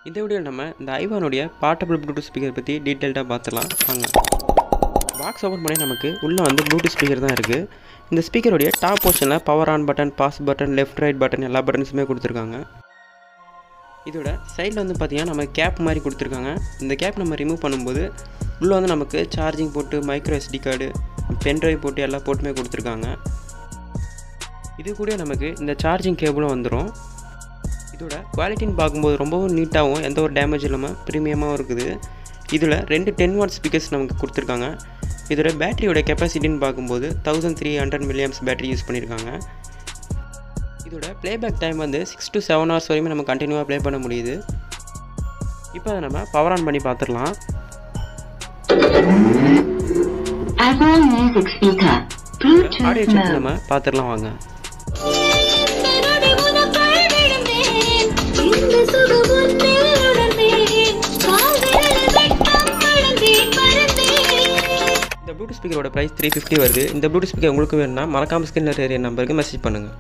இந்த வீடியோவில் நம்ம இந்த ஐவானுடைய போர்ட்டபிள் ப்ளூடூத் ஸ்பீக்கர் பற்றி டீட்டெயில்டாக பார்த்துலாம் வாங்க. பாக்ஸ் ஓப்பன் பண்ணி நமக்கு உள்ளே வந்து ப்ளூடூத் ஸ்பீக்கர் தான் இருக்குது. இந்த ஸ்பீக்கருடைய டாப் போர்ஷனில் power on button, bass button, left right button எல்லா பட்டன்ஸுமே கொடுத்துருக்காங்க. இதோட சைடில் வந்து பார்த்திங்கன்னா நம்ம கேப் மாதிரி கொடுத்துருக்காங்க. இந்த கேப் நம்ம ரிமூவ் பண்ணும்போது உள்ளே வந்து நமக்கு சார்ஜிங் போட்டு, மைக்ரோ எஸ்டி கார்டு, பென்ட்ரைவ் போட்டு எல்லா போட்டுமே கொடுத்துருக்காங்க. இது கூட நமக்கு இந்த சார்ஜிங் கேபிளும் வந்துடும். இதோட குவாலிட்டின்னு பார்க்கும்போது ரொம்பவும் நீட்டாகவும் எந்த ஒரு டேமேஜ் இல்லாமல் ப்ரீமியமாகவும் இருக்குது. இதில் 2 10 வாட் ஸ்பீக்கர்ஸ் நமக்கு கொடுத்துருக்காங்க. இதோட பேட்டரியோட கெப்பாசிட்டின்னு பார்க்கும்போது 1300 mAh பேட்டரி யூஸ் பண்ணியிருக்காங்க. இதோட ப்ளேபேக் டைம் வந்து 6 to 7 hours வரையுமே நம்ம கண்டினியூவாக ப்ளே பண்ண முடியுது. இப்போ அதை நம்ம பவர் ஆன் பண்ணி பார்த்துடலாம். ஆடியோ செக் நம்ம பார்த்துடலாம் வாங்க. இந்த ப்ளூடூத் ஸ்பீக்கரோட ப்ரைஸ் 350 வருது. இந்த ப்ளூடூத் ஸ்பீக்கர் உங்களுக்கு வேணும்னா மறக்காம ஸ்கிரீன்ல தெரிய நம்பருக்கு மெசேஜ் பண்ணுங்கள்.